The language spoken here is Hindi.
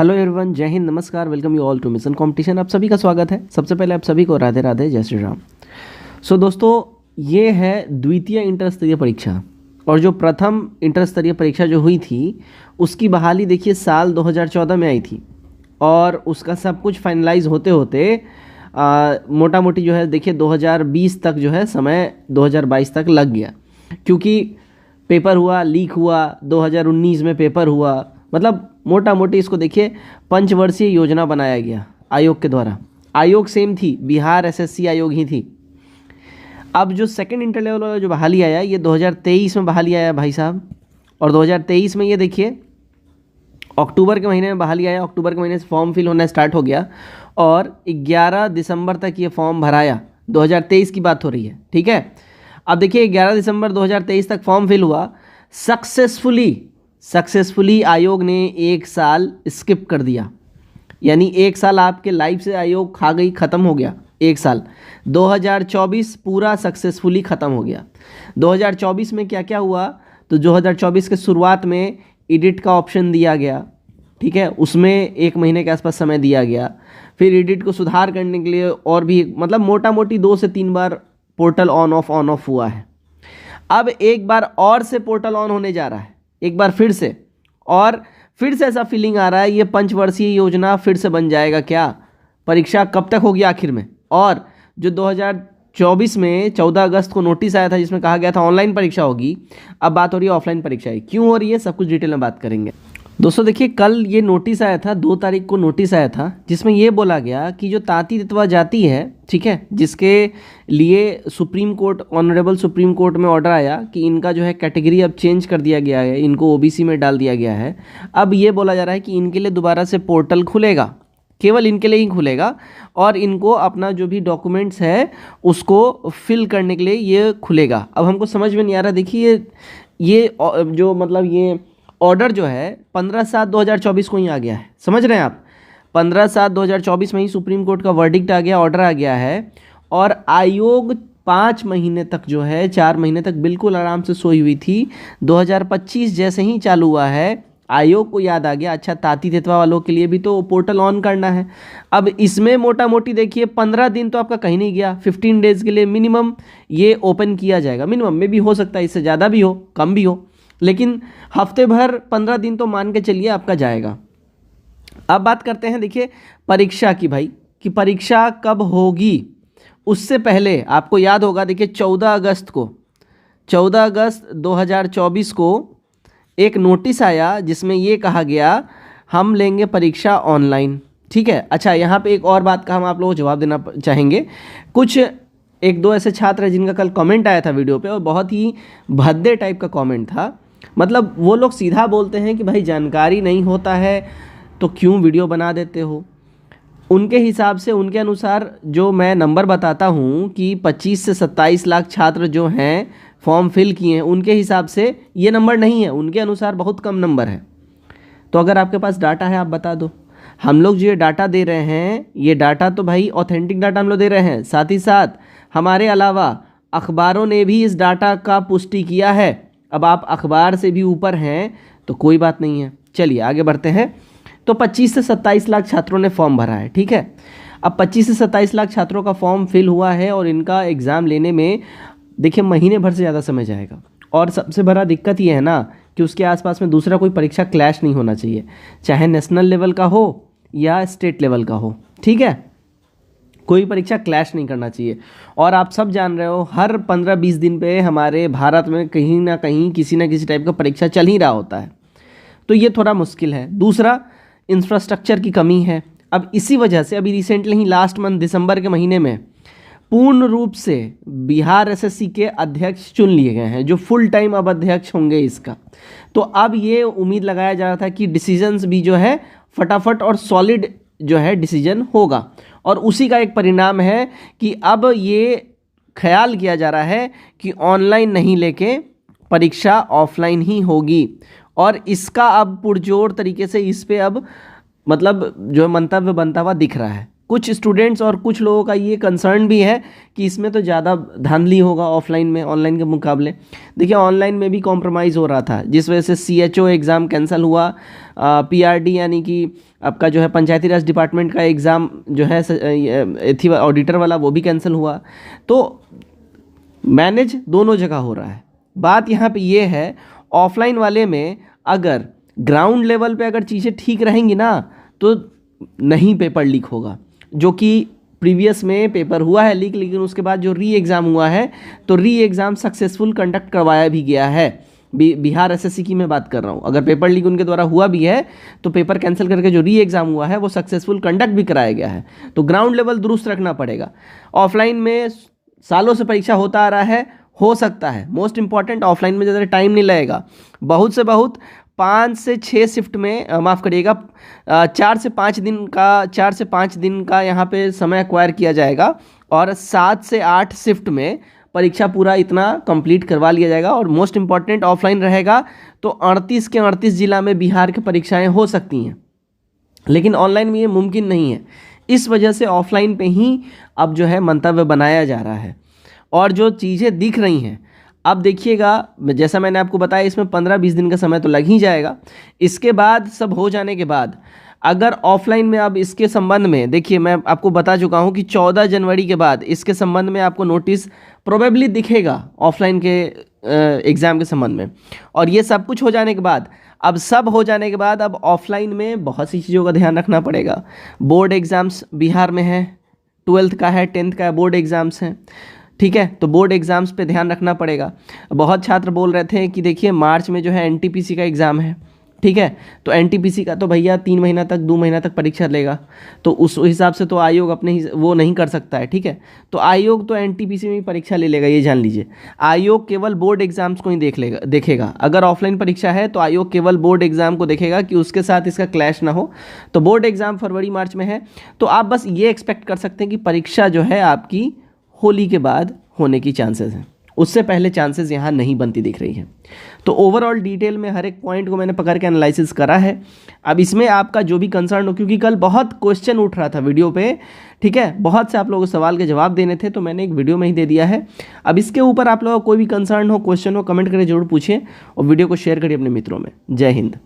हेलो एवरीवन, जय हिंद, नमस्कार, welcome you all to mission competition. आप सभी का स्वागत है। सबसे पहले आप सभी को राधे राधे, जय श्री राम। दोस्तों, ये है द्वितीय इंटर स्तरीय परीक्षा और जो प्रथम इंटर स्तरीय परीक्षा जो हुई थी उसकी बहाली देखिए साल 2014 में आई थी और उसका सब कुछ फाइनलाइज होते होते मोटा मोटी जो है देखिए 2020 तक जो है समय 2022 तक लग गया, क्योंकि पेपर हुआ, लीक हुआ, 2019 में पेपर हुआ, मतलब मोटा मोटी इसको देखिए पंचवर्षीय योजना बनाया गया आयोग के द्वारा। आयोग सेम थी, बिहार एसएससी आयोग ही थी। अब जो सेकंड इंटर लेवल वाला जो बहाली आया ये 2023 में बहाली आया भाई साहब, और 2023 में ये देखिए अक्टूबर के महीने में बहाली आया। अक्टूबर के महीने से फॉर्म फिल होना स्टार्ट हो गया और 11 दिसंबर तक ये फॉर्म भराया। 2023 की बात हो रही है, ठीक है। अब देखिए 11 दिसंबर 2023 तक फॉर्म फिल हुआ सक्सेसफुली आयोग ने एक साल स्किप कर दिया, यानी एक साल आपके लाइफ से आयोग खा गई, ख़त्म हो गया एक साल। 2024 पूरा सक्सेसफुली ख़त्म हो गया। 2024 में क्या क्या हुआ, तो 2024 के शुरुआत में एडिट का ऑप्शन दिया गया, ठीक है, उसमें एक महीने के आसपास समय दिया गया। फिर एडिट को सुधार करने के लिए और भी मतलब मोटा मोटी 2 से 3 बार पोर्टल ऑन ऑफ हुआ है। अब एक बार और से पोर्टल ऑन होने जा रहा है, एक बार फिर से, और फिर से ऐसा फीलिंग आ रहा है ये पंचवर्षीय योजना फिर से बन जाएगा क्या। परीक्षा कब तक होगी आखिर में। और जो 2024 में 14 अगस्त को नोटिस आया था जिसमें कहा गया था ऑनलाइन परीक्षा होगी, अब बात हो रही है ऑफलाइन परीक्षा है। क्यों हो रही है, सब कुछ डिटेल में बात करेंगे। दोस्तों देखिए, कल ये नोटिस आया था, 2 तारीख को नोटिस आया था, जिसमें ये बोला गया कि जो तांती तत्वा जाति है, ठीक है, जिसके लिए supreme court, honourable supreme court में ऑर्डर आया कि इनका जो है कैटेगरी अब चेंज कर दिया गया है, इनको ओबीसी में डाल दिया गया है। अब ये बोला जा रहा है कि इनके लिए दोबारा से पोर्टल खुलेगा, केवल इनके लिए ही खुलेगा, और इनको अपना जो भी डॉक्यूमेंट्स है उसको फिल करने के लिए ये खुलेगा। अब हमको समझ में नहीं आ रहा, देखिए ये जो मतलब ये ऑर्डर जो है 15/7/2024 को ही आ गया है, समझ रहे हैं आप। 15/7/2024 में ही सुप्रीम कोर्ट का वर्डिक्ट आ गया, ऑर्डर आ गया है, और आयोग 5 महीने तक जो है, 4 महीने तक बिल्कुल आराम से सोई हुई थी। 2025 जैसे ही चालू हुआ है, आयोग को याद आ गया अच्छा ताती तेतवा वालों के लिए भी तो पोर्टल ऑन करना है। अब इसमें मोटा मोटी देखिए 15 दिन तो आपका कहीं नहीं गया, 15 डेज़ के लिए मिनिमम ये ओपन किया जाएगा। मिनिमम में भी हो सकता है इससे ज़्यादा भी हो, कम भी हो, लेकिन हफ्ते भर 15 दिन तो मान के चलिए आपका जाएगा। अब बात करते हैं देखिए परीक्षा की, भाई कि परीक्षा कब होगी। उससे पहले आपको याद होगा देखिए 14 अगस्त 2024 को एक नोटिस आया जिसमें ये कहा गया हम लेंगे परीक्षा ऑनलाइन, ठीक है। अच्छा, यहाँ पे एक और बात का हम आप लोगों को जवाब देना चाहेंगे। कुछ 1-2 ऐसे छात्र हैं जिनका कल कमेंट आया था वीडियो पे और बहुत ही भद्दे टाइप का कमेंट था। मतलब वो लोग सीधा बोलते हैं कि भाई जानकारी नहीं होता है तो क्यों वीडियो बना देते हो। उनके हिसाब से, उनके अनुसार जो मैं नंबर बताता हूँ कि 25 से 27 लाख छात्र जो हैं फॉर्म फिल किए हैं, उनके हिसाब से ये नंबर नहीं है, उनके अनुसार बहुत कम नंबर है। तो अगर आपके पास डाटा है आप बता दो। हम लोग जो ये डाटा दे रहे हैं, ये डाटा तो भाई ऑथेंटिक डाटा हम लोग दे रहे हैं, साथ ही साथ हमारे अलावा अखबारों ने भी इस डाटा का पुष्टि किया है। अब आप अखबार से भी ऊपर हैं तो कोई बात नहीं है। चलिए आगे बढ़ते हैं। तो 25 से 27 लाख छात्रों ने फॉर्म भरा है, ठीक है। अब 25 से 27 लाख छात्रों का फॉर्म फिल हुआ है और इनका एग्ज़ाम लेने में देखिए महीने भर से ज़्यादा समय जाएगा। और सबसे बड़ा दिक्कत ये है ना कि उसके आसपास में दूसरा कोई परीक्षा क्लैश नहीं होना चाहिए, चाहे नेशनल लेवल का हो या स्टेट लेवल का हो, ठीक है। कोई परीक्षा क्लैश नहीं करना चाहिए। और आप सब जान रहे हो हर 15-20 दिन पे हमारे भारत में कहीं ना कहीं किसी ना किसी टाइप का परीक्षा चल ही रहा होता है, तो ये थोड़ा मुश्किल है। दूसरा, इंफ्रास्ट्रक्चर की कमी है। अब इसी वजह से अभी रिसेंटली ही लास्ट मंथ दिसंबर के महीने में पूर्ण रूप से बिहार एसएससी के अध्यक्ष चुन लिए गए हैं, जो फुल टाइम अब अध्यक्ष होंगे इसका। तो अब ये उम्मीद लगाया जा रहा था कि डिसीजंस भी जो है फटाफट और सॉलिड जो है डिसीजन होगा, और उसी का एक परिणाम है कि अब ये ख्याल किया जा रहा है कि ऑनलाइन नहीं लेके परीक्षा ऑफलाइन ही होगी। और इसका अब पुरजोर तरीके से इस पे अब मतलब जो मंतव्य बनता हुआ दिख रहा है। कुछ स्टूडेंट्स और कुछ लोगों का ये कंसर्न भी है कि इसमें तो ज़्यादा धांधली होगा ऑफलाइन में ऑनलाइन के मुकाबले। देखिए ऑनलाइन में भी कॉम्प्रोमाइज़ हो रहा था, जिस वजह से CHO एग्ज़ाम कैंसिल हुआ, PRD यानी कि आपका जो है पंचायती राज डिपार्टमेंट का एग्ज़ाम जो है थी ऑडिटर वाला, वो भी कैंसिल हुआ। तो मैनेज दोनों जगह हो रहा है। बात यहाँ पे ये है, ऑफलाइन वाले में अगर ग्राउंड लेवल पे अगर चीज़ें ठीक रहेंगी ना तो नहीं पेपर लीक होगा, जो कि प्रीवियस में पेपर हुआ है लीक, लेकिन उसके बाद जो री एग्ज़ाम हुआ है तो री एग्ज़ाम सक्सेसफुल कंडक्ट करवाया भी गया है। बिहार SSC की मैं बात कर रहा हूँ। अगर पेपर लीक उनके द्वारा हुआ भी है तो पेपर कैंसिल करके जो री एग्ज़ाम हुआ है वो सक्सेसफुल कंडक्ट भी कराया गया है। तो ग्राउंड लेवल दुरुस्त रखना पड़ेगा। ऑफलाइन में सालों से परीक्षा होता आ रहा है, हो सकता है मोस्ट इंपॉर्टेंट ऑफलाइन में ज़्यादा टाइम नहीं लगेगा, बहुत से बहुत 5 से 6 शिफ्ट में माफ़ करिएगा 4 से 5 दिन का यहाँ पे समय एक्वायर किया जाएगा और 7 से 8 शिफ्ट में परीक्षा पूरा इतना कंप्लीट करवा लिया जाएगा। और मोस्ट इंपॉर्टेंट ऑफलाइन रहेगा तो 38 के 38 जिला में बिहार की परीक्षाएं हो सकती हैं, लेकिन ऑनलाइन में ये मुमकिन नहीं है। इस वजह से ऑफलाइन पे ही अब जो है मंतव्य बनाया जा रहा है। और जो चीज़ें दिख रही हैं अब देखिएगा, जैसा मैंने आपको बताया इसमें 15-20 दिन का समय तो लग ही जाएगा। इसके बाद सब हो जाने के बाद अगर ऑफलाइन में अब इसके संबंध में देखिए, मैं आपको बता चुका हूं कि 14 जनवरी के बाद इसके संबंध में आपको नोटिस प्रोबेबली दिखेगा ऑफलाइन के एग्ज़ाम के संबंध में। और ये सब कुछ हो जाने के बाद, अब सब हो जाने के बाद अब ऑफलाइन में बहुत सी चीज़ों का ध्यान रखना पड़ेगा। बोर्ड एग्ज़ाम्स बिहार में है, 12th का है, 10th का है, बोर्ड एग्ज़ाम्स हैं, ठीक है। तो बोर्ड एग्ज़ाम्स पे ध्यान रखना पड़ेगा। बहुत छात्र बोल रहे थे कि देखिए मार्च में जो है NTPC का एग्ज़ाम है, ठीक है। तो NTPC का तो भैया 3 महीना तक 2 महीना तक परीक्षा लेगा, तो उस हिसाब से तो आयोग अपने वो नहीं कर सकता है, ठीक है। तो आयोग तो NTPC में ही परीक्षा ले लेगा, ये जान लीजिए। आयोग केवल बोर्ड एग्ज़ाम्स को ही देखेगा। अगर ऑफलाइन परीक्षा है तो आयोग केवल बोर्ड एग्ज़ाम को देखेगा कि उसके साथ इसका क्लैश ना हो। तो बोर्ड एग्ज़ाम फरवरी मार्च में है, तो आप बस ये एक्सपेक्ट कर सकते हैं कि परीक्षा जो है आपकी होली के बाद होने की चांसेस हैं, उससे पहले चांसेस यहाँ नहीं बनती दिख रही है। तो ओवरऑल डिटेल में हर एक पॉइंट को मैंने पकड़ के एनालिसिस करा है। अब इसमें आपका जो भी कंसर्न हो, क्योंकि कल बहुत क्वेश्चन उठ रहा था वीडियो पे, ठीक है, बहुत से आप लोगों को सवाल के जवाब देने थे, तो मैंने एक वीडियो में ही दे दिया है। अब इसके ऊपर आप लोगों को कोई भी कंसर्न हो, क्वेश्चन हो, कमेंट करके जरूर पूछिए और वीडियो को शेयर करिए अपने मित्रों में। जय हिंद।